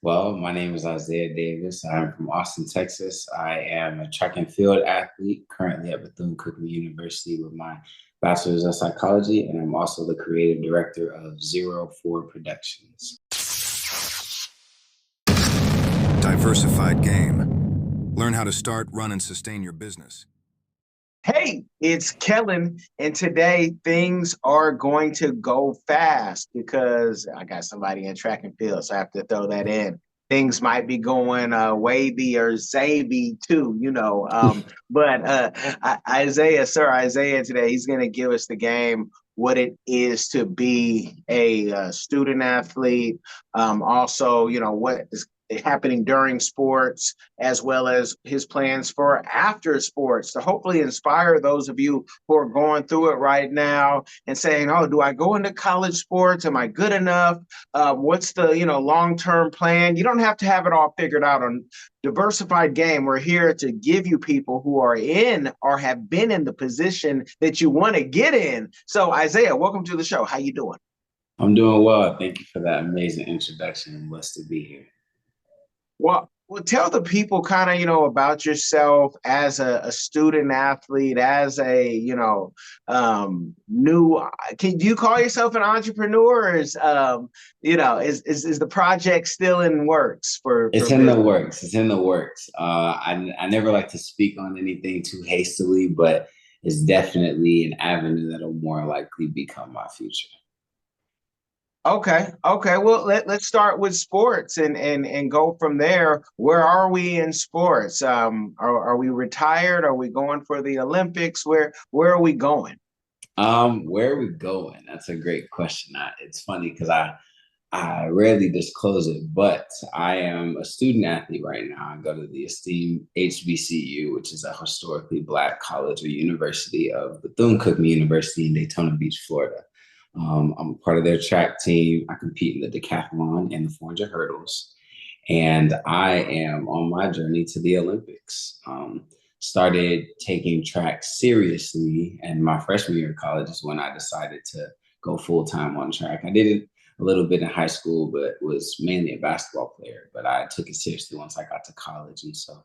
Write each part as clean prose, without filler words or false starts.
Well, my name is Isaiah Davis. I'm from Austin, Texas. I am a track and field athlete currently at Bethune-Cookman University with my bachelor's of psychology, and I'm also the creative director of Zero Four Productions. Diversified Game. Learn how to start, run, and sustain your business. Hey, it's Kellen, and today things are going to go fast because I got somebody in track and field, so I have to throw that in. Things might be going wavy or zavy too, Isaiah today, he's going to give us the game, what it is to be a student athlete. Also, what is happening during sports, as well as his plans for after sports to hopefully inspire those of you who are going through it right now and saying, oh, do I go into college sports? Am I good enough? What's the long-term plan? You don't have to have it all figured out on Diversified Game. We're here to give you people who are in or have been in the position that you want to get in. So Isaiah, welcome to the show. How you doing? I'm doing well. Thank you for that amazing introduction. I'm blessed to be here. Well, tell the people kind of, about yourself as a student athlete, as a, new, do you call yourself an entrepreneur, or is the project still in works It's for in business? the works. It's in the works. I never like to speak on anything too hastily, but it's definitely an avenue that'll more likely become my future. Okay. Well, let's start with sports and go from there. Where are we in sports? Are we retired? Are we going for the Olympics? Where are we going? Where are we going? That's a great question. It's funny because I rarely disclose it, but I am a student athlete right now. I go to the esteemed HBCU, which is a historically Black college or university of Bethune-Cookman University in Daytona Beach, Florida. I'm part of their track team. I compete in the decathlon and the 400 hurdles. And I am on my journey to the Olympics. Started taking track seriously, and my freshman year of college is when I decided to go full time on track. I did it a little bit in high school, but was mainly a basketball player. But I took it seriously once I got to college, and so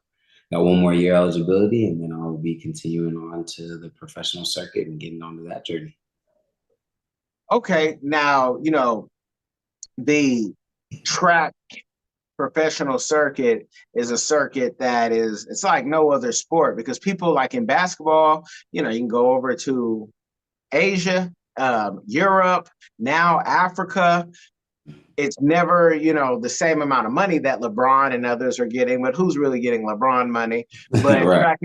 got one more year eligibility, and then I'll be continuing on to the professional circuit and getting onto that journey. Okay, now, the track professional circuit is a circuit that it's like no other sport, because people, like in basketball, you can go over to Asia, Europe, now Africa. It's never, the same amount of money that LeBron and others are getting, but who's really getting LeBron money? But Right.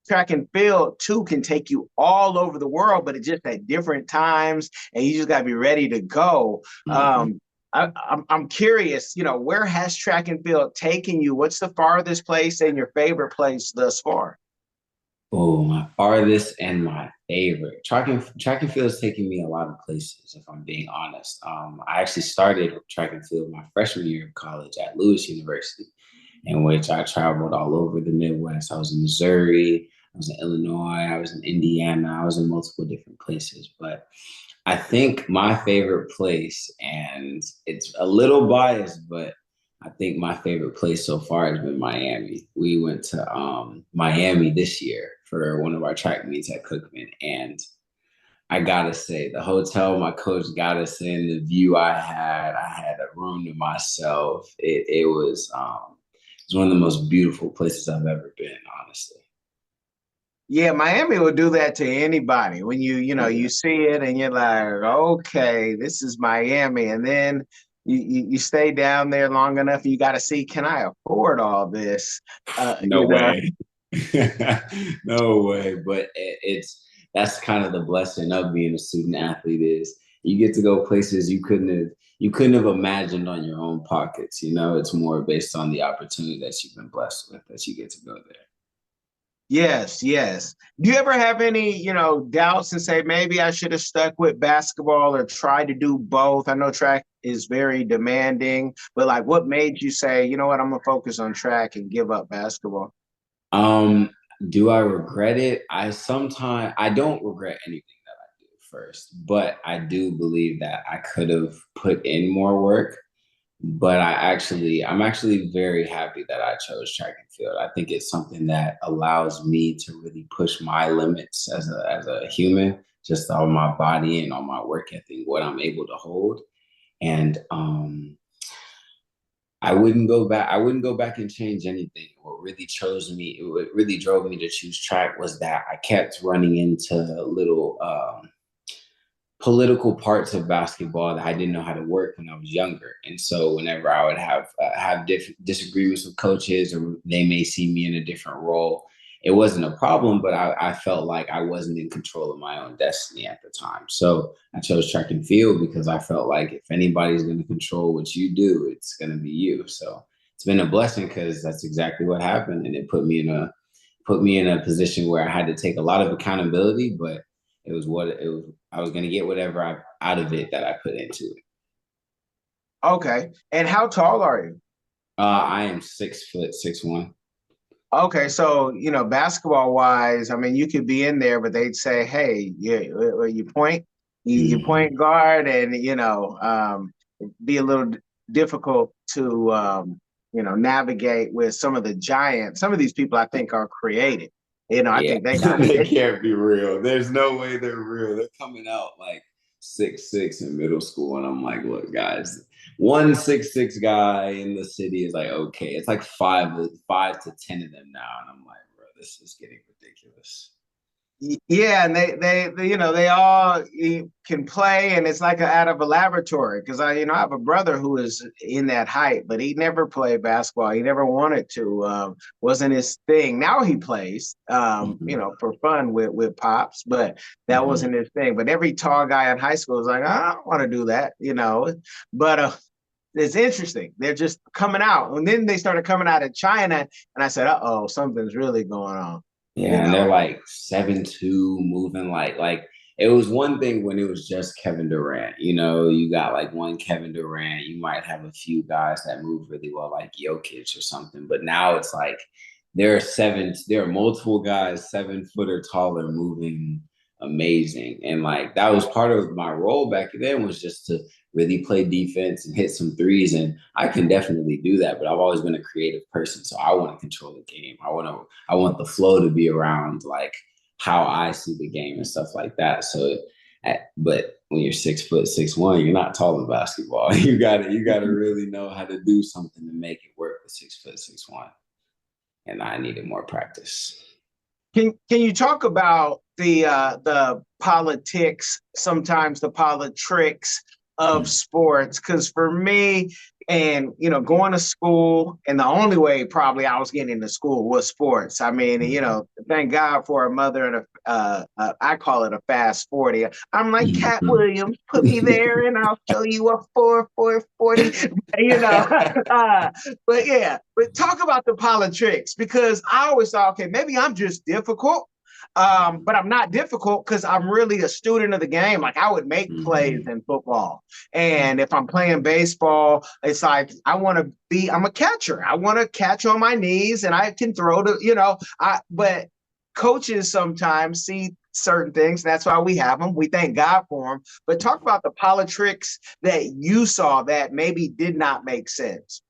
track and field too can take you all over the world, but it's just at different times, and you just got to be ready to go. Mhm. I'm curious, where has track and field taken you? What's the farthest place and your favorite place thus far? Oh, my farthest and my favorite. Track and field is taking me a lot of places, if I'm being honest. I actually started track and field my freshman year of college at Lewis University, in which I traveled all over the Midwest. I was in Missouri, I was in Illinois, I was in Indiana, I was in multiple different places. But I think my favorite place, and it's a little biased, but I think my favorite place so far has been Miami. We went to Miami this year for one of our track meets at Cookman, and I gotta say, the hotel my coach got us in, the view I had a room to myself. It was one of the most beautiful places I've ever been, honestly. Yeah, Miami will do that to anybody. When you Yeah. see it and you're like, okay, this is Miami. And then you stay down there long enough, you got to see, can I afford all this? No way. No way. But that's kind of the blessing of being a student athlete is you get to go places you couldn't have imagined on your own pockets. It's more based on the opportunity that you've been blessed with that you get to go there. Yes. Do you ever have any, doubts and say, maybe I should have stuck with basketball or tried to do both? I know track is very demanding, but like what made you say, you know what, I'm gonna focus on track and give up basketball? Um, do I regret it? I don't regret anything that I do first, but I do believe that I could have put in more work. but I'm actually very happy that I chose track and field. I think it's something that allows me to really push my limits as a human, just on my body and on my work ethic, what I'm able to hold. And I wouldn't go back and change anything. What really drove me to choose track was that I kept running into little political parts of basketball that I didn't know how to work when I was younger. And so whenever I would have different disagreements with coaches, or they may see me in a different role, it wasn't a problem, but I felt like I wasn't in control of my own destiny at the time. So I chose track and field because I felt like if anybody's going to control what you do, it's going to be you. So it's been a blessing because that's exactly what happened, and it put me in a position where I had to take a lot of accountability, but it was what it was. I was going to get whatever out of it that I put into it. Okay. And how tall are you? I am 6 foot 6'1". Okay, so basketball wise, I mean, you could be in there, but they'd say, "Hey, you point, you Mm-hmm. point guard," and be a little difficult to navigate with some of the giants. Some of these people, I think, are created. I Yeah, think they got they it. can't be real. There's no way they're real. They're coming out like 6'6" in middle school, and I'm like, look, guys, 1 6'6" guy in the city is like okay. It's like five to 10 of them now, and I'm like, bro, this is getting ridiculous. Yeah, and they all can play, and it's like out of a laboratory. Because I have a brother who is in that height, but he never played basketball. He never wanted to. Wasn't his thing. Now he plays, Mm-hmm. for fun with pops, but that Mm-hmm. wasn't his thing. But every tall guy in high school was like, I don't want to do that. But it's interesting. They're just coming out, and then they started coming out of China, and I said, "Uh-oh, something's really going on." You Yeah, and they're know. like 7'2", moving like it was one thing when it was just Kevin Durant. You got like one Kevin Durant. You might have a few guys that move really well, like Jokic or something. But now it's like there are multiple guys 7 foot or taller moving amazing. And like that was part of my role back then, was just to really play defense and hit some threes. And I can definitely do that, but I've always been a creative person. So I want to control the game. I want the flow to be around like how I see the game and stuff like that. But when you're 6 foot 6'1", you're not tall in basketball. You gotta really know how to do something to make it work with 6 foot 6'1". And I needed more practice. Can you talk about the politics, sometimes the politrics of sports? Because for me, and going to school, and the only way probably I was getting into school was sports. I mean, thank God for a mother and I call it a fast 40. I'm like Cat Williams, put me there, and I'll show you a 4 4 40. You know, uh, but yeah, but talk about the politics, because I always thought, okay, maybe I'm just difficult. But I'm not difficult because I'm really a student of the game. Like I would make plays Mhm. in football. And if I'm playing baseball, it's like I'm a catcher. I want to catch on my knees and I can throw but coaches sometimes see certain things. That's why we have them. We thank God for them. But talk about the politics that you saw that maybe did not make sense.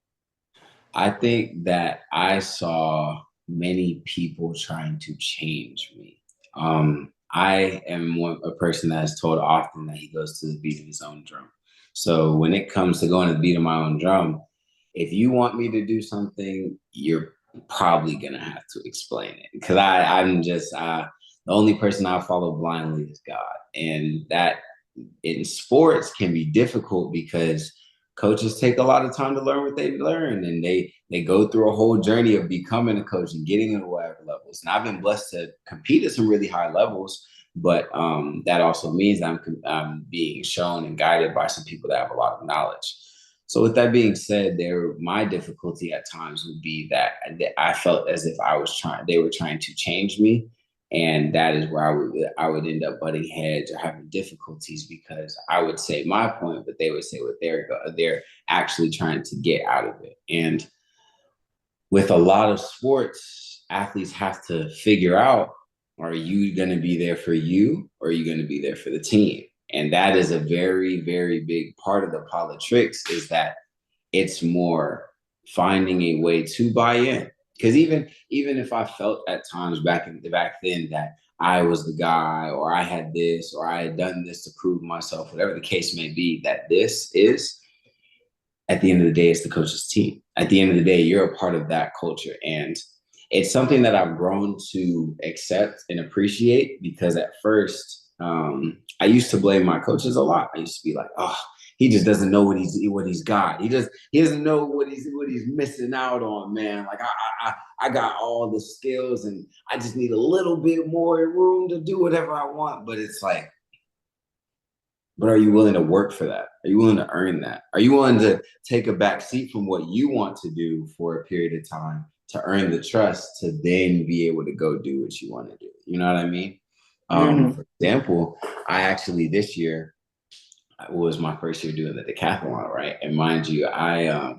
I think that I saw many people trying to change me. I am a person that is told often that he goes to the beat of his own drum. So when it comes to going to the beat of my own drum, if you want me to do something, you're probably gonna have to explain it, because I'm just the only person I follow blindly is God, and that in sports can be difficult because coaches take a lot of time to learn what they've learned, and they go through a whole journey of becoming a coach and getting into whatever levels. And I've been blessed to compete at some really high levels, but that also means I'm being shown and guided by some people that have a lot of knowledge. So with that being said, my difficulty at times would be that I felt as if they were trying to change me, and that is where I would end up butting heads or having difficulties, because I would say my point, but they would say what they're actually trying to get out of it. And with a lot of sports, athletes have to figure out, are you going to be there for you, or are you going to be there for the team? And that is a very, very big part of the politics, is that It's more finding a way to buy in. Because even if I felt at times back then that I was the guy, or I had this, or I had done this to prove myself, whatever the case may be, that this is, at the end of the day, it's the coach's team. At the end of the day, you're a part of that culture. And it's something that I've grown to accept and appreciate, because at first, I used to blame my coaches a lot. I used to be like, oh, he just doesn't know what he's got. He doesn't know what he's missing out on, man. Like I got all the skills and I just need a little bit more room to do whatever I want. But it's like, but are you willing to work for that? Are you willing to earn that? Are you willing to take a back seat from what you want to do for a period of time to earn the trust to then be able to go do what you want to do? You know what I mean? Mm-hmm. For example, I actually this year was my first year doing the decathlon, right? And mind you, I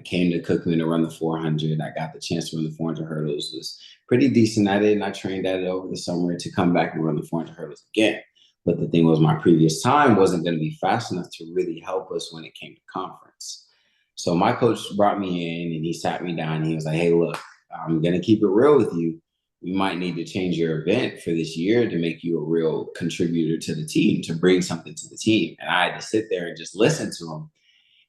came to Cookman to run the 400. I got the chance to run the 400 hurdles. Was pretty decent at it, and I trained at it over the summer to come back and run the 400 hurdles again. But the thing was, my previous time wasn't going to be fast enough to really help us when it came to conference. So my coach brought me in and he sat me down and he was like, hey, look, I'm going to keep it real with you. We might need to change your event for this year to make you a real contributor to the team, to bring something to the team. And I had to sit there and just listen to him.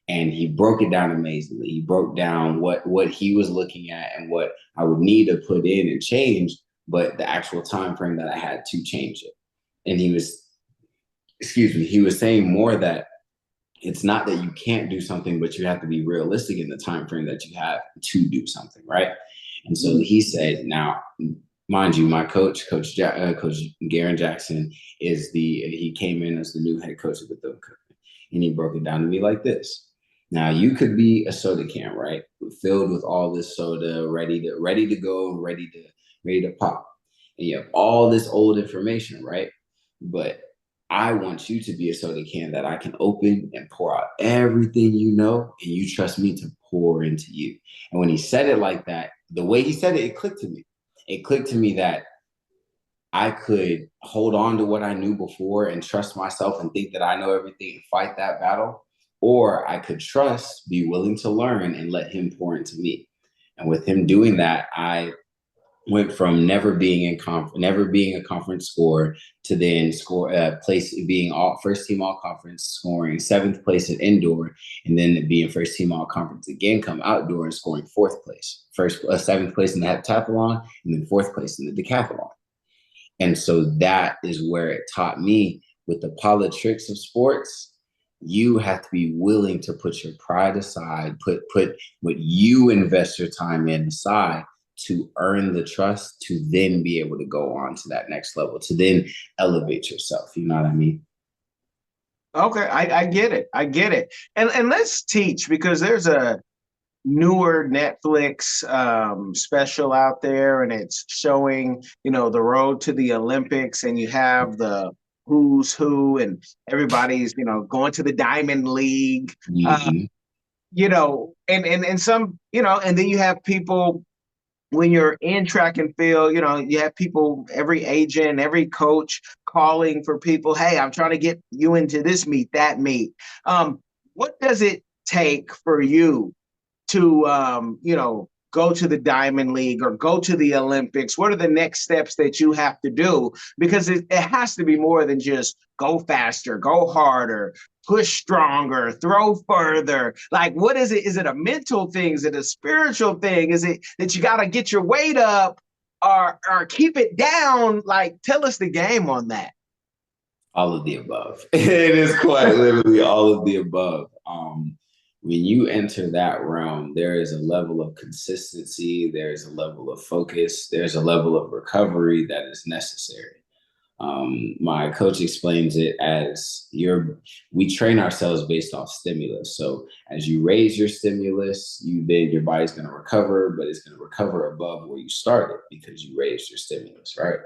And he broke it down amazingly. He broke down what he was looking at and what I would need to put in and change, but the actual time frame that I had to change it. And he was saying more that it's not that you can't do something, but you have to be realistic in the time frame that you have to do something, right? And so he said, now, mind you, my coach Garen Jackson, he came in as the new head coach of the Thumb Company, and he broke it down to me like this. Now, you could be a soda can, right, filled with all this soda, ready to go, ready to pop, and you have all this old information, right? But I want you to be a soda can that I can open and pour out everything you know, and you trust me to pour into you. And when he said it like that, the way he said it, it clicked to me. It clicked to me that I could hold on to what I knew before and trust myself and think that I know everything and fight that battle. Or I could trust, be willing to learn, and let him pour into me. And with him doing that, I went from never being a conference scorer to then being all first team all conference, scoring seventh place at indoor, and then being first team all conference again, come outdoor and scoring fourth place, seventh place in the heptathlon, and then fourth place in the decathlon. And so that is where it taught me, with the politics of sports, you have to be willing to put your pride aside, put what you invest your time in aside, to earn the trust, to then be able to go on to that next level, to then elevate yourself. You know what I mean? Okay, I get it. I get it. And let's teach, because there's a newer Netflix special out there, and it's showing, the road to the Olympics, and you have the who's who, and everybody's, going to the Diamond League, Mm-hmm. and some, and then you have people. When you're in track and field, you have people, every agent, every coach calling for people. Hey, I'm trying to get you into this meet, that meet. What does it take for you to, go to the Diamond League or go to the Olympics? What are the next steps that you have to do? Because it has to be more than just go faster, go harder, push stronger, throw further. Like, what is it? Is it a mental thing? Is it a spiritual thing? Is it that you got to get your weight up or keep it down? Like, tell us the game on that. All of the above. It is quite literally all of the above. When you enter that realm, there is a level of consistency, there's a level of focus, there's a level of recovery that is necessary. My coach explains it as we train ourselves based off stimulus. So as you raise your stimulus, your body's going to recover, but it's going to recover above where you started because you raised your stimulus, right?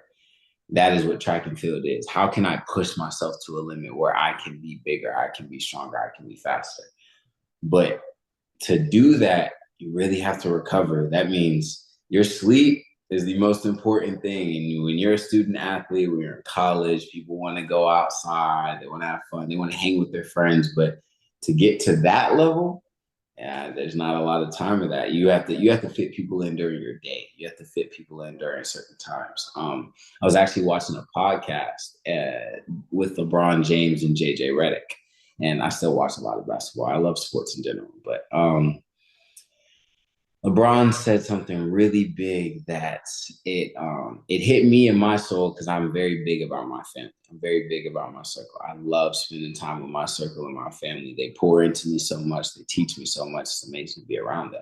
That is what track and field is. How can I push myself to a limit where I can be bigger, I can be stronger, I can be faster? But to do that, you really have to recover. That means your sleep is the most important thing. And when you're a student athlete, when you're in college, people want to go outside, they want to have fun, they want to hang with their friends. But to get to that level, Yeah, there's not a lot of time of that. You have to fit people in during your day. You have to fit people in during certain times. I was actually watching a podcast with LeBron James and JJ Redick, and I still watch a lot of basketball. I love sports in general, but LeBron said something really big that it hit me in my soul because I'm very big about my family. I'm very big about my circle. I love spending time with my circle and my family. They pour into me so much. They teach me so much. It's amazing to be around them.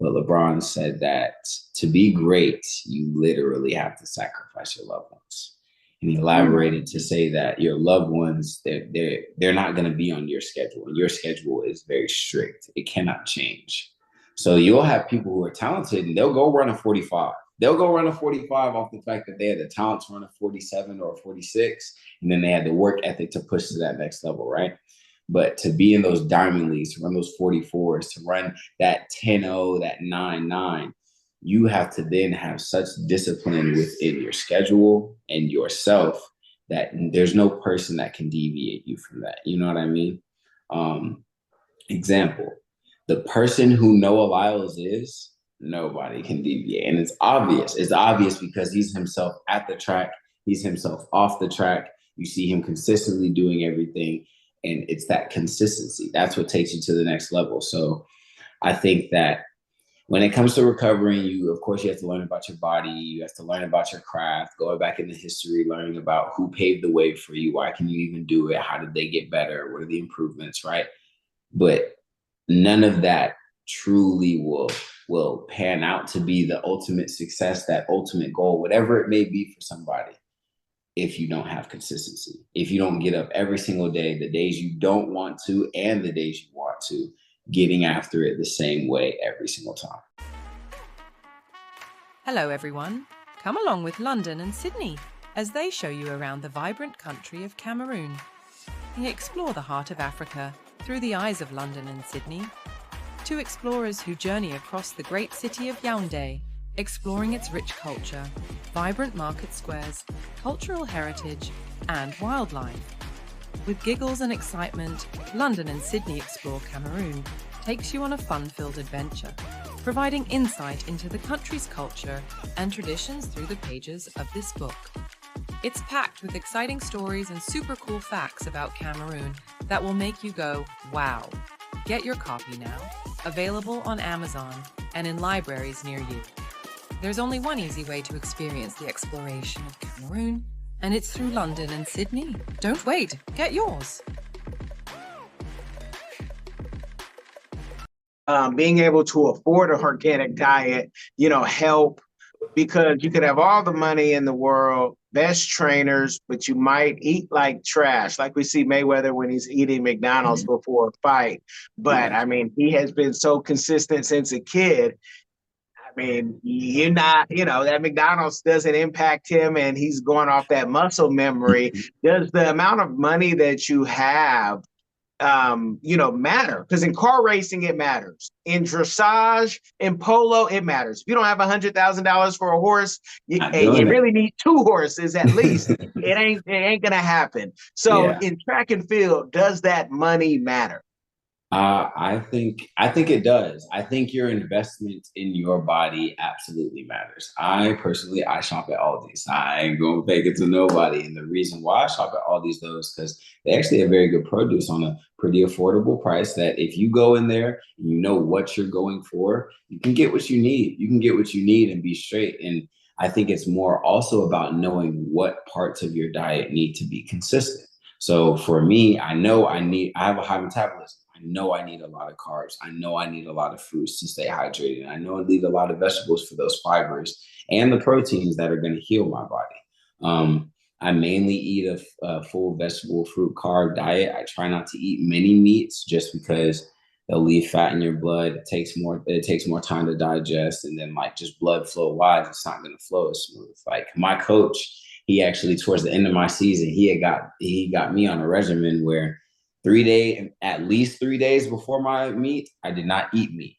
But LeBron said that to be great, you literally have to sacrifice your loved ones. And he elaborated to say that your loved ones, they're not going to be on your schedule. And your schedule is very strict. It cannot change. So you'll have people who are talented and they'll go run a 45. They'll go run a 45 off the fact that they had the talent to run a 47 or a 46. And then they had the work ethic to push to that next level, right? But to be in those diamond leagues, to run those 44s, to run that 10-0, that 9-9, you have to then have such discipline within your schedule and yourself that there's no person that can deviate you from that. You know what I mean? Example, the person who Noah Lyles is, nobody can deviate. And it's obvious. It's obvious because he's himself at the track. He's himself off the track. You see him consistently doing everything. And it's that consistency. That's what takes you to the next level. So I think that when it comes to recovering, of course, you have to learn about your body. You have to learn about your craft, going back into history, learning about who paved the way for you. Why can you even do it? How did they get better? What are the improvements, right? But none of that truly will pan out to be the ultimate success, that ultimate goal, whatever it may be for somebody, if you don't have consistency, if you don't get up every single day, the days you don't want to and the days you want to, getting after it the same way every single time. Hello everyone. Come along with London and Sydney as they show you around the vibrant country of Cameroon. We explore the heart of Africa through the eyes of London and Sydney. Two explorers who journey across the great city of Yaoundé, exploring its rich culture, vibrant market squares, cultural heritage, and wildlife. With giggles and excitement, London and Sydney Explore Cameroon takes you on a fun-filled adventure, providing insight into the country's culture and traditions through the pages of this book. It's packed with exciting stories and super cool facts about Cameroon that will make you go, wow. Get your copy now, available on Amazon and in libraries near you. There's only one easy way to experience the exploration of Cameroon, and it's through London and Sydney. Don't wait, get yours. Being able to afford an organic diet, help, because you could have all the money in the world, best trainers, but you might eat like trash, like we see Mayweather when he's eating McDonald's before a fight. But I mean, he has been so consistent since a kid. I mean, that McDonald's doesn't impact him and he's going off that muscle memory. Does the amount of money that you have matter? Because in car racing, it matters. In dressage, in polo, it matters. If you don't have $100,000 for a horse, you really need two horses at least. It ain't gonna happen. So in track and field, does that money matter? I think it does. I think your investment in your body absolutely matters. I personally shop at Aldi's. I ain't gonna fake it to nobody. And the reason why I shop at Aldi's though is because they actually have very good produce on a pretty affordable price that if you go in there and you know what you're going for, you can get what you need. You can get what you need and be straight. And I think it's more also about knowing what parts of your diet need to be consistent. So for me, I have a high metabolism. I know I need a lot of carbs. I know I need a lot of fruits to stay hydrated. I know I need a lot of vegetables for those fibers and the proteins that are going to heal my body. I mainly eat a full vegetable, fruit, carb diet. I try not to eat many meats just because they'll leave fat in your blood. It takes more time to digest. And then like just blood flow wise, it's not going to flow as smooth. Like my coach, he actually towards the end of my season, he got me on a regimen where at least 3 days before my meet, I did not eat meat.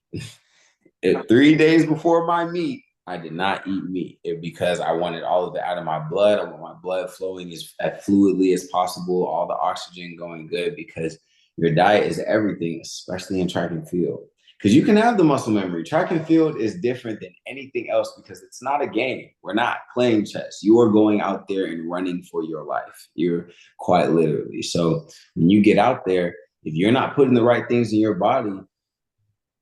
3 days before my meet, I did not eat meat because I wanted all of it out of my blood. I want my blood flowing as fluidly as possible, all the oxygen going good, because your diet is everything, especially in track and field. Because you can have the muscle memory. Track and field is different than anything else because it's not a game. We're not playing chess. You are going out there and running for your life. You're quite literally. So when you get out there, if you're not putting the right things in your body,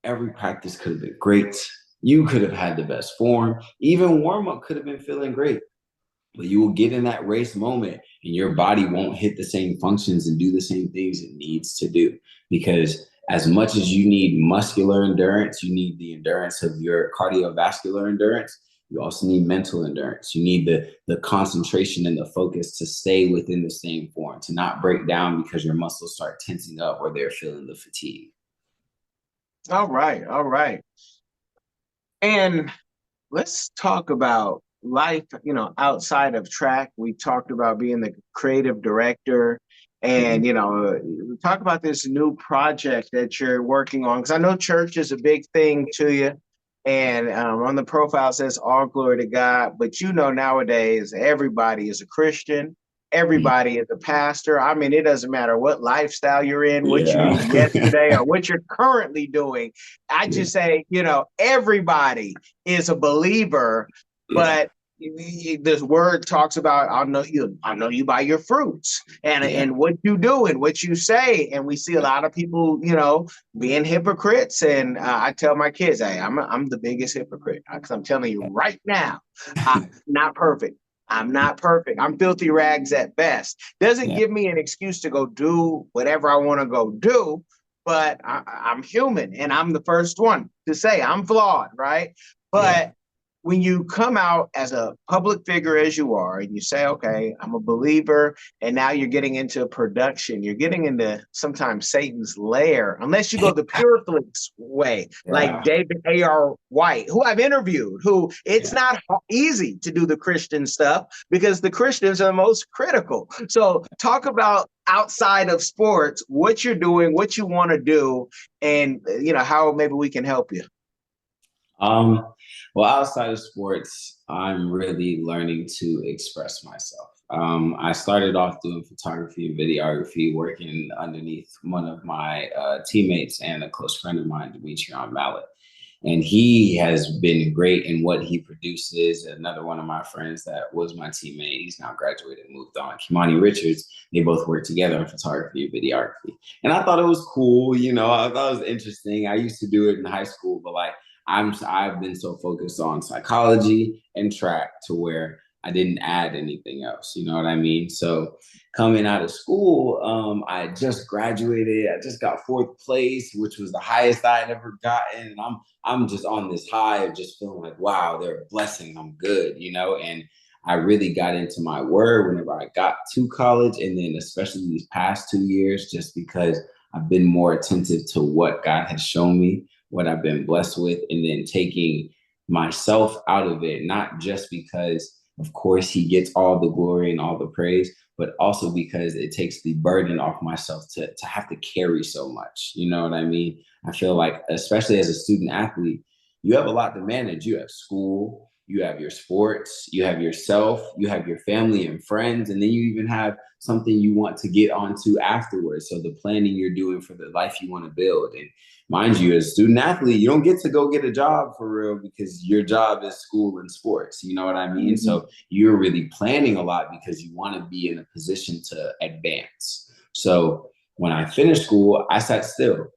every practice could have been great. You could have had the best form. Even warm-up could have been feeling great. But you will get in that race moment and your body won't hit the same functions and do the same things it needs to do. Because as much as you need muscular endurance, you need the endurance of your cardiovascular endurance. You also need mental endurance. You need the concentration and the focus to stay within the same form, to not break down because your muscles start tensing up or they're feeling the fatigue. All right, all right. And let's talk about life, outside of track. We talked about being the creative director and, talk about this new project that you're working on, because I know church is a big thing to you. And on the profile it says all glory to God. But nowadays, everybody is a Christian. Everybody is a pastor. I mean, it doesn't matter what lifestyle you're in, what you did yesterday or what you're currently doing. I just say, everybody is a believer, but this word talks about, I'll know you by your fruits and what you do and what you say. And we see a lot of people, being hypocrites. And I tell my kids, hey, I'm the biggest hypocrite, because I'm telling you right now, I'm not perfect. I'm not perfect. I'm filthy rags at best. Doesn't give me an excuse to go do whatever I want to go do, but I'm human, and I'm the first one to say I'm flawed, right? But when you come out as a public figure as you are, and you say, okay, I'm a believer, and now you're getting into production, you're getting into sometimes Satan's lair, unless you go the pure flicks way, like David A.R. White, who I've interviewed, who it's not easy to do the Christian stuff because the Christians are the most critical. So talk about outside of sports, what you're doing, what you want to do, and how maybe we can help you. Well, outside of sports, I'm really learning to express myself. I started off doing photography and videography, working underneath one of my teammates and a close friend of mine, Dimitri Mallet. And he has been great in what he produces. Another one of my friends that was my teammate, he's now graduated and moved on, Kimani Richards, they both work together in photography and videography. And I thought it was cool, I thought it was interesting. I used to do it in high school, but I've been so focused on psychology and track to where I didn't add anything else. You know what I mean? So coming out of school, I just graduated. I just got 4th place, which was the highest I had ever gotten. And I'm just on this high of just feeling like, wow, they're a blessing. I'm good, and I really got into my word whenever I got to college. And then especially these past 2 years, just because I've been more attentive to what God has shown me, what I've been blessed with, and then taking myself out of it, not just because, of course, he gets all the glory and all the praise, but also because it takes the burden off myself to have to carry so much. You know what I mean? I feel like, especially as a student athlete, you have a lot to manage. You have school, you have your sports, you have yourself, you have your family and friends, and then you even have something you want to get onto afterwards. So the planning you're doing for the life you want to build. And mind you, as a student athlete, you don't get to go get a job for real because your job is school and sports. You know what I mean? Mm-hmm. So you're really planning a lot because you want to be in a position to advance. So when I finished school, I sat still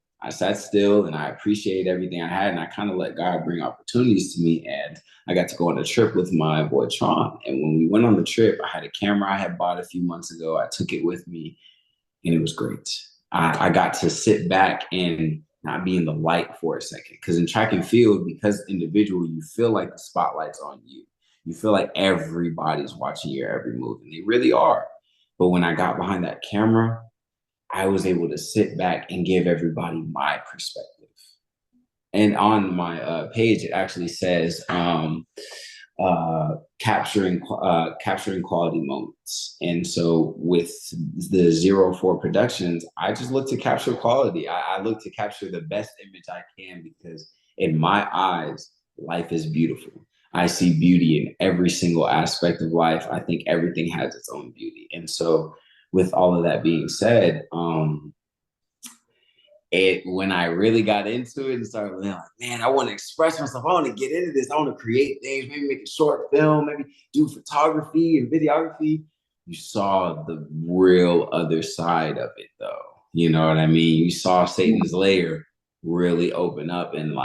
and I appreciated everything I had. And I kind of let God bring opportunities to me. And I got to go on a trip with my boy Tron. And when we went on the trip, I had a camera I had bought a few months ago. I took it with me and it was great. I got to sit back and not be in the light for a second. Because in track and field, because individual, you feel like the spotlight's on you. You feel like everybody's watching your every move, and they really are. But when I got behind that camera, I was able to sit back and give everybody my perspective. And on my page, it actually says capturing quality moments. And so with the 04 Productions, I just look to capture quality. I look to capture the best image I can because in my eyes, life is beautiful. I see beauty in every single aspect of life. I think everything has its own beauty. And so with all of that being said, when I really got into it and started like, man, I want to express myself. I want to get into this. I want to create things, maybe make a short film, maybe do photography and videography. You saw the real other side of it though. You know what I mean? You saw Satan's lair really open up and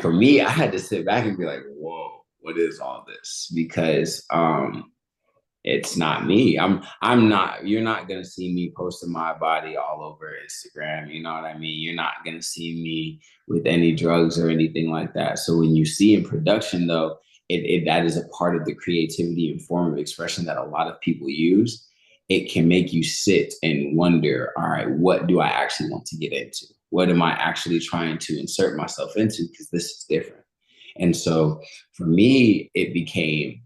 for me, I had to sit back and be like, whoa, what is all this? Because it's not me. I'm not, you're not gonna see me posting my body all over Instagram. You know what I mean? You're not gonna see me with any drugs or anything like that. So when you see in production though, that is a part of the creativity and form of expression that a lot of people use. It can make you sit and wonder, all right, what do I actually want to get into? What am I actually trying to insert myself into? Because this is different. And so for me, it became,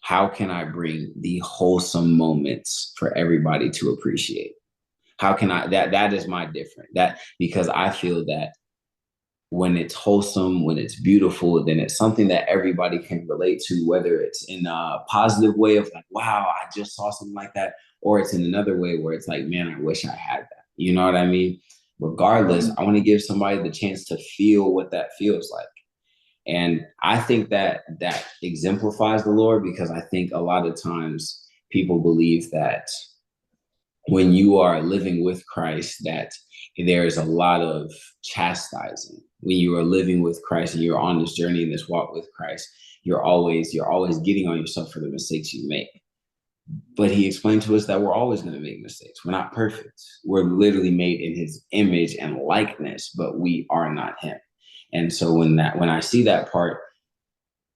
how can I bring the wholesome moments for everybody to appreciate? How can I, that is my different, that, because I feel that when it's wholesome, when it's beautiful, then it's something that everybody can relate to, whether it's in a positive way of like, wow, I just saw something like that, or it's in another way where it's like, man, I wish I had that. You know what I mean? Regardless, I want to give somebody the chance to feel what that feels like. And I think that exemplifies the Lord, because I think a lot of times people believe that when you are living with Christ, that there's a lot of chastising. When you are living with Christ and you're on this journey and this walk with Christ, you're always getting on yourself for the mistakes you make. But he explained to us that we're always going to make mistakes. We're not perfect. We're literally made in his image and likeness, but we are not him. And so when I see that part,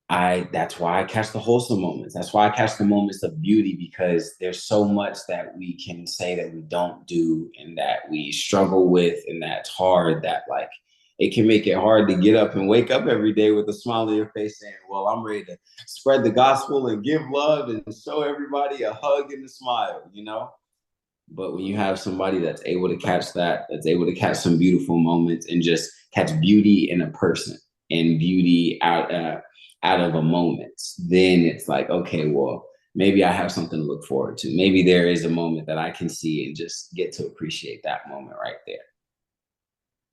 that's why I catch the wholesome moments. That's why I catch the moments of beauty, because there's so much that we can say that we don't do and that we struggle with, and that's hard, that like it can make it hard to get up and wake up every day with a smile on your face saying, well, I'm ready to spread the gospel and give love and show everybody a hug and a smile, you know? But when you have somebody that's able to catch that, that's able to catch some beautiful moments and just catch beauty in a person and beauty out of a moment, then it's like, okay, well, maybe I have something to look forward to. Maybe there is a moment that I can see and just get to appreciate that moment right there.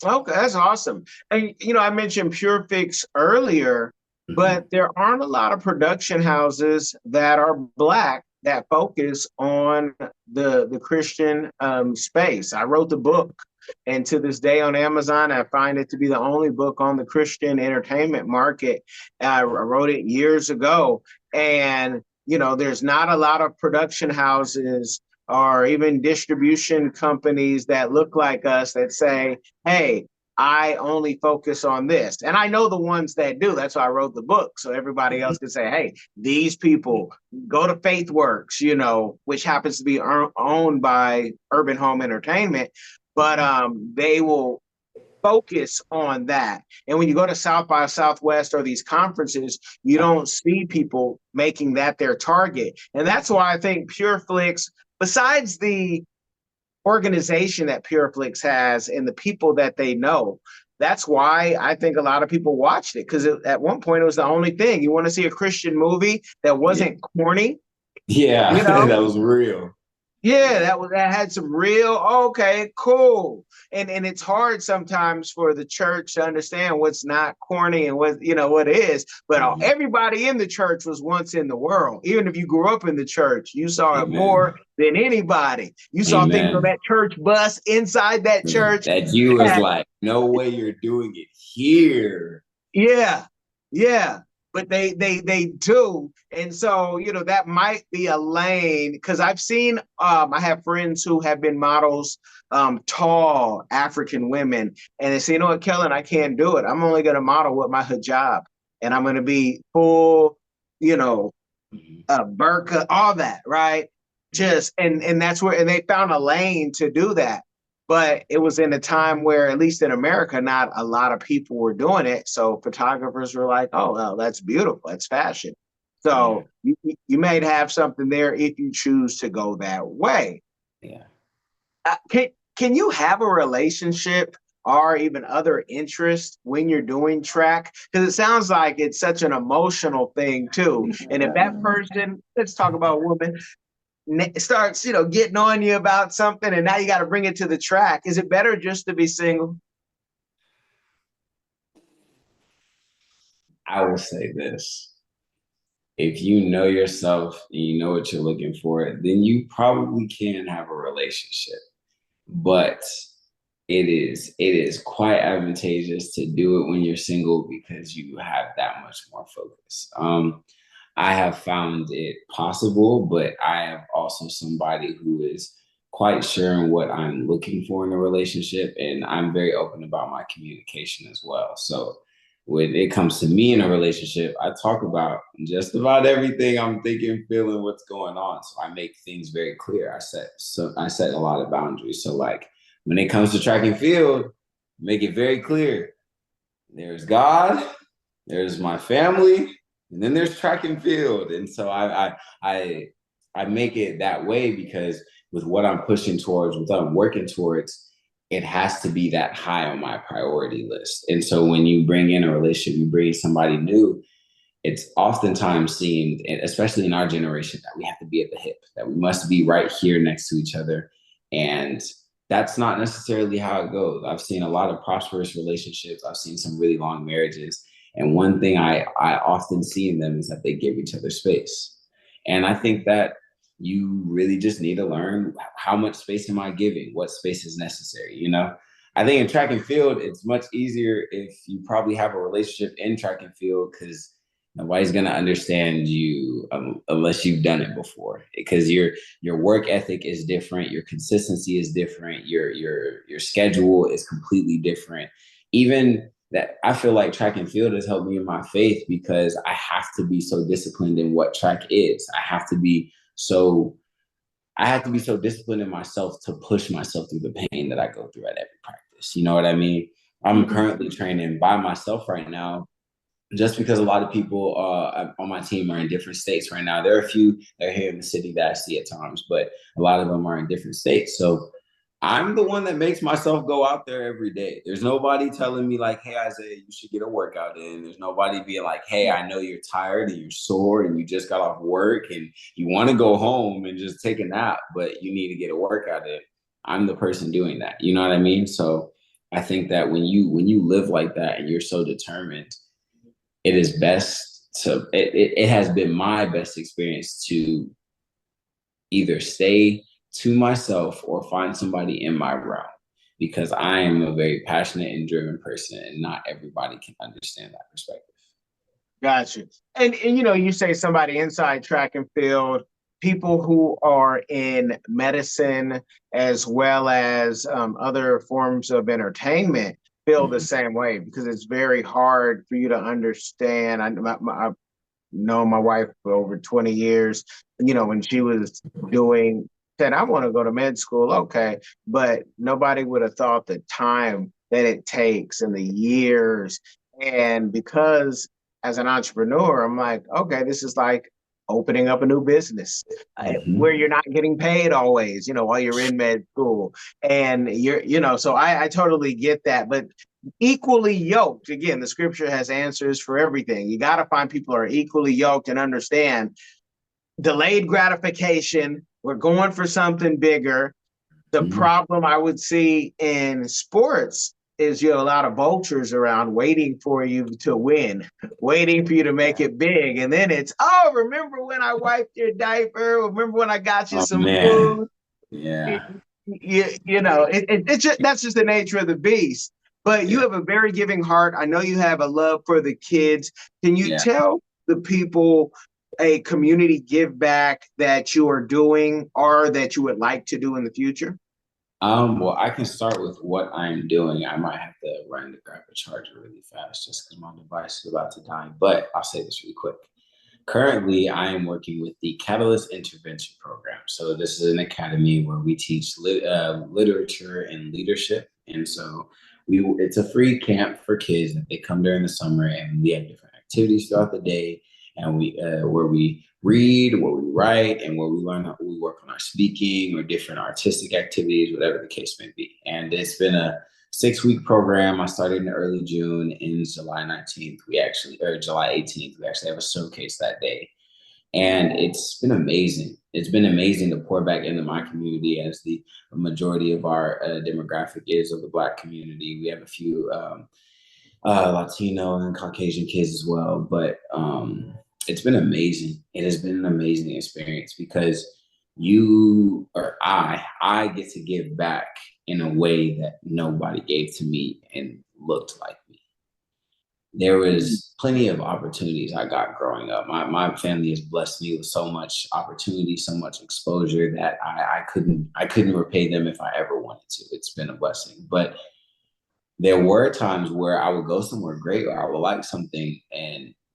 Okay, that's awesome. And I mentioned Pure Fix earlier, but there aren't a lot of production houses that are Black that focus on the Christian space. I wrote the book, and to this day on Amazon, I find it to be the only book on the Christian entertainment market. I wrote it years ago, and there's not a lot of production houses or even distribution companies that look like us that say, hey, I only focus on this. And I know the ones that do. That's why I wrote the book. So everybody else can say, hey, these people go to FaithWorks, which happens to be owned by Urban Home Entertainment, but they will focus on that. And when you go to South by Southwest or these conferences, you don't see people making that their target. And that's why I think PureFlix, besides the organization that PureFlix has and the people that they know, that's why I think a lot of people watched it, because at one point it was the only thing. You want to see a Christian movie that wasn't corny? Yeah, that was real. Yeah, that had some real, okay, cool. And it's hard sometimes for the church to understand what's not corny and what is. But everybody in the church was once in the world. Even if you grew up in the church, you saw it more than anybody. You saw things on that church bus, inside that church. That you was like, no way you're doing it here. Yeah. But they do. And so, that might be a lane, because I've seen, I have friends who have been models, tall African women, and they say, you know what, Kellen, I can't do it. I'm only going to model with my hijab, and I'm going to be full, burqa, all that, right? And that's where, and they found a lane to do that. But it was in a time where, at least in America, not a lot of people were doing it. So photographers were like, oh, well, that's beautiful. That's fashion. So you may have something there if you choose to go that way. Yeah. Can you have a relationship or even other interest when you're doing track? Because it sounds like it's such an emotional thing too. And if that person, let's talk about women, starts, getting on you about something, and now you got to bring it to the track. Is it better just to be single? I will say this. If you know yourself and you know what you're looking for, then you probably can have a relationship. But it is quite advantageous to do it when you're single because you have that much more focus. I have found it possible, but I am also somebody who is quite sure in what I'm looking for in a relationship, and I'm very open about my communication as well. So when it comes to me in a relationship, I talk about just about everything I'm thinking, feeling, what's going on. So I make things very clear. I set a lot of boundaries. So like when it comes to track and field, make it very clear. There's God, there's my family, and then there's track and field. And so I make it that way because with what I'm pushing towards, what I'm working towards, it has to be that high on my priority list. And so when you bring in a relationship, you bring somebody new, it's oftentimes seen, especially in our generation, that we have to be at the hip, that we must be right here next to each other. And that's not necessarily how it goes. I've seen a lot of prosperous relationships. I've seen some really long marriages. And one thing I often see in them is that they give each other space. And I think that you really just need to learn how much space am I giving? What space is necessary, I think in track and field, it's much easier if you probably have a relationship in track and field because nobody's gonna understand you unless you've done it before. Because your work ethic is different, your consistency is different, your schedule is completely different. Even that, I feel like track and field has helped me in my faith because I have to be so disciplined in what track is. I have to be so disciplined in myself to push myself through the pain that I go through at every practice. You know what I mean? I'm currently training by myself right now just because a lot of people on my team are in different states right now. There are a few that are here in the city that I see at times, but a lot of them are in different states. So I'm the one that makes myself go out there every day. There's nobody telling me like, hey, Isaiah, you should get a workout in. There's nobody being like, hey, I know you're tired and you're sore and you just got off work and you want to go home and just take a nap, but you need to get a workout in. I'm the person doing that. You know what I mean? So I think that when you live like that and you're so determined, it is best it has been my best experience to either stay to myself or find somebody in my realm because I am a very passionate and driven person and not everybody can understand that perspective. Gotcha. And you say somebody inside track and field, people who are in medicine as well as other forms of entertainment feel the same way because it's very hard for you to understand. I've known my wife for over 20 years. When she was said, I want to go to med school, okay, but nobody would have thought the time that it takes and the years. And because as an entrepreneur, I'm like, okay, this is like opening up a new business where you're not getting paid always, while you're in med school. And so I totally get that. But equally yoked, again, the scripture has answers for everything. You got to find people who are equally yoked and understand delayed gratification. We're going for something bigger. The problem I would see in sports is you have a lot of vultures around waiting for you to win, waiting for you to make it big. And then it's, oh, remember when I wiped your diaper? Remember when I got you some food? Yeah. It's just, that's just the nature of the beast. But you have a very giving heart. I know you have a love for the kids. Can you tell the people a community give back that you are doing or that you would like to do in the future? Well, I can start with what I'm doing. I might have to run to grab a charger really fast just because my device is about to die. But I'll say this really quick. Currently, I am working with the Catalyst Intervention Program. So this is an academy where we teach literature and leadership. And so it's a free camp for kids that they come during the summer, and we have different activities throughout the day, and where we read, where we write, and where we learn how we work on our speaking or different artistic activities, whatever the case may be. And it's been a 6-week program. I started in early June. In July 19th, or July 18th, we actually have a showcase that day. And it's been amazing. It's been amazing to pour back into my community, as the majority of our demographic is of the Black community. We have a few Latino and Caucasian kids as well, but it's been amazing. It has been an amazing experience because I get to give back in a way that nobody gave to me and looked like me. There was plenty of opportunities I got growing up. My family has blessed me with so much opportunity, so much exposure that I couldn't repay them if I ever wanted to. It's been a blessing. But there were times where I would go somewhere great or I would like something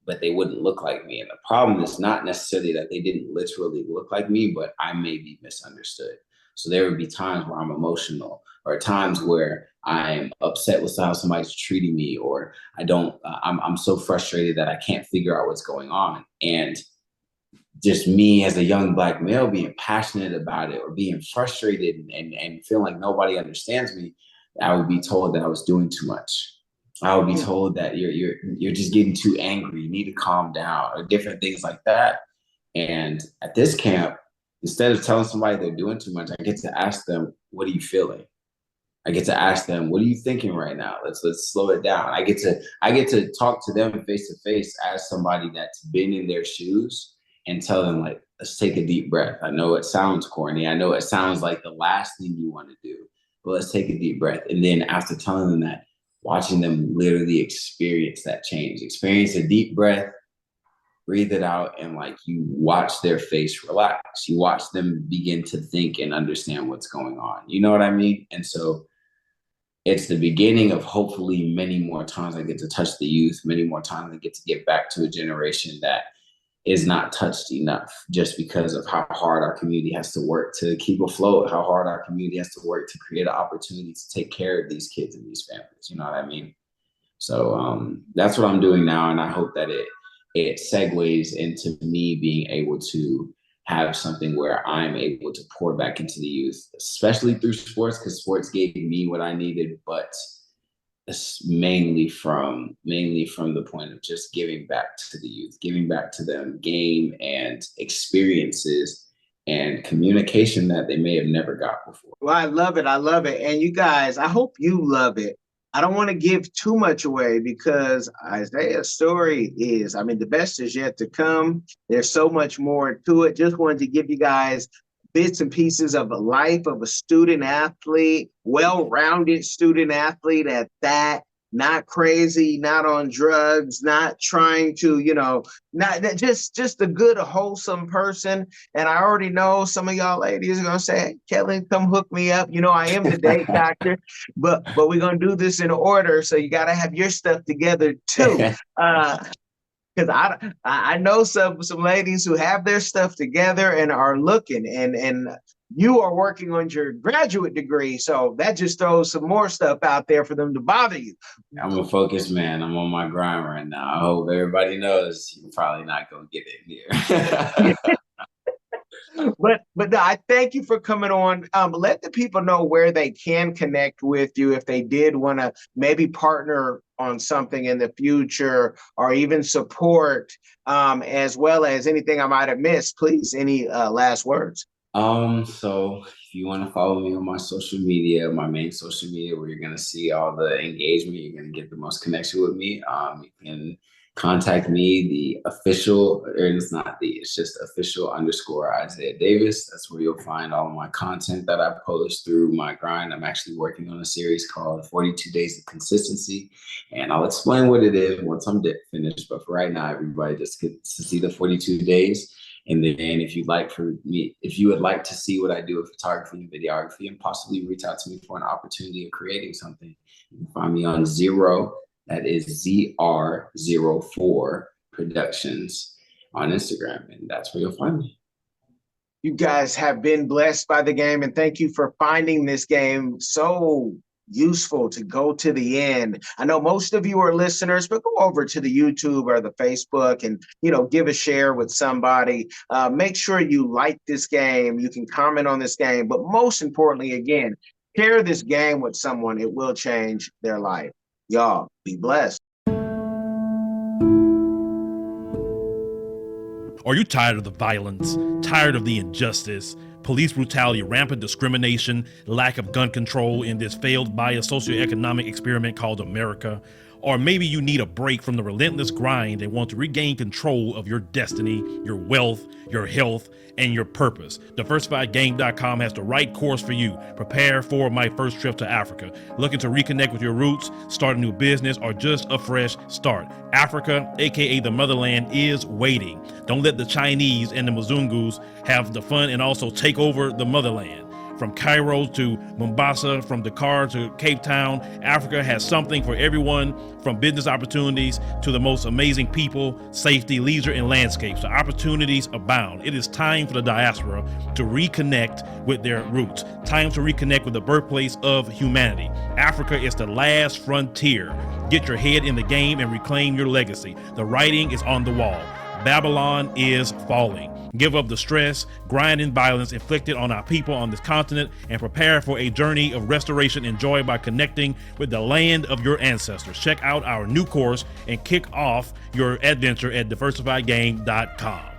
but they wouldn't look like me. And the problem is not necessarily that they didn't literally look like me, but I may be misunderstood. So there would be times where I'm emotional, or times where I'm upset with how somebody's treating me, or I'm so frustrated that I can't figure out what's going on. And just me as a young Black male being passionate about it or being frustrated and feeling like nobody understands me, I would be told that I was doing too much. I would be told that you're just getting too angry. You need to calm down, or different things like that. And at this camp, instead of telling somebody they're doing too much, I get to ask them, "What are you feeling?" I get to ask them, "What are you thinking right now? Let's slow it down." I get to talk to them face to face as somebody that's been in their shoes and tell them, like, let's take a deep breath. I know it sounds corny. I know it sounds like the last thing you want to do, but let's take a deep breath. And then after telling them that, watching them literally experience that change, experience a deep breath, breathe it out, and like you watch their face relax. You watch them begin to think and understand what's going on. You know what I mean? And so it's the beginning of hopefully many more times I get to touch the youth, many more times I get to give back to a generation that is not touched enough, just because of how hard our community has to work to keep afloat, how hard our community has to work to create an opportunity to take care of these kids and these families. You know what I mean? So that's what I'm doing now, and I hope that it segues into me being able to have something where I'm able to pour back into the youth, especially through sports, because sports gave me what I needed, but it's mainly from the point of just giving back to the youth, giving back to them game and experiences and communication that they may have never got before. Well, I love it. I love it. And you guys, I hope you love it. I don't want to give too much away because Isaiah's story is, I mean, the best is yet to come. There's so much more to it. Just wanted to give you guys bits and pieces of a life of a student athlete, well-rounded student athlete at that. Not crazy, not on drugs, not trying to, not just a good, wholesome person. And I already know some of y'all ladies are gonna say, "Hey, Kelly, come hook me up." I am the date doctor, but we're gonna do this in order. So you gotta have your stuff together too. Because I know some ladies who have their stuff together and are looking, and you are working on your graduate degree, so that just throws some more stuff out there for them to bother you. I'm a focused man. I'm on my grind right now. I hope everybody knows you're probably not gonna get it here. But no, I thank you for coming on. Let the people know where they can connect with you if they did want to maybe partner on something in the future, or even support, as well as anything I might have missed. Please, any last words? So if you want to follow me on my social media, my main social media, where you're gonna see all the engagement, you're gonna get the most connection with me. You can contact me, the official, or it's just official _ Isaiah Davis. That's where you'll find all of my content that I post through my grind. I'm actually working on a series called 42 Days of Consistency, and I'll explain what it is once I'm finished. But for right now, everybody just gets to see the 42 days. And then if you would like to see what I do with photography and videography and possibly reach out to me for an opportunity of creating something, you can find me on Zero. That is ZR04 Productions on Instagram. And that's where you'll find me. You guys have been blessed by the game, and thank you for finding this game so useful to go to the end. I know most of you are listeners, but go over to the YouTube or the Facebook and, give a share with somebody. Make sure you like this game. You can comment on this game, but most importantly, again, share this game with someone. It will change their life. Y'all be blessed. Are you tired of the violence, tired of the injustice, police brutality, rampant discrimination, lack of gun control in this failed biased socioeconomic experiment called America? Or maybe you need a break from the relentless grind and want to regain control of your destiny, your wealth, your health, and your purpose. DiversifiedGame.com has the right course for you. Prepare for my first trip to Africa. Looking to reconnect with your roots, start a new business, or just a fresh start. Africa, aka the motherland, is waiting. Don't let the Chinese and the Mzungus have the fun and also take over the motherland. From Cairo to Mombasa, from Dakar to Cape Town, Africa has something for everyone, from business opportunities to the most amazing people, safety, leisure, and landscapes. The opportunities abound. It is time for the diaspora to reconnect with their roots. Time to reconnect with the birthplace of humanity. Africa is the last frontier. Get your head in the game and reclaim your legacy. The writing is on the wall. Babylon is falling. Give up the stress, grind, and violence inflicted on our people on this continent and prepare for a journey of restoration and joy by connecting with the land of your ancestors. Check out our new course and kick off your adventure at diversifiedgame.com.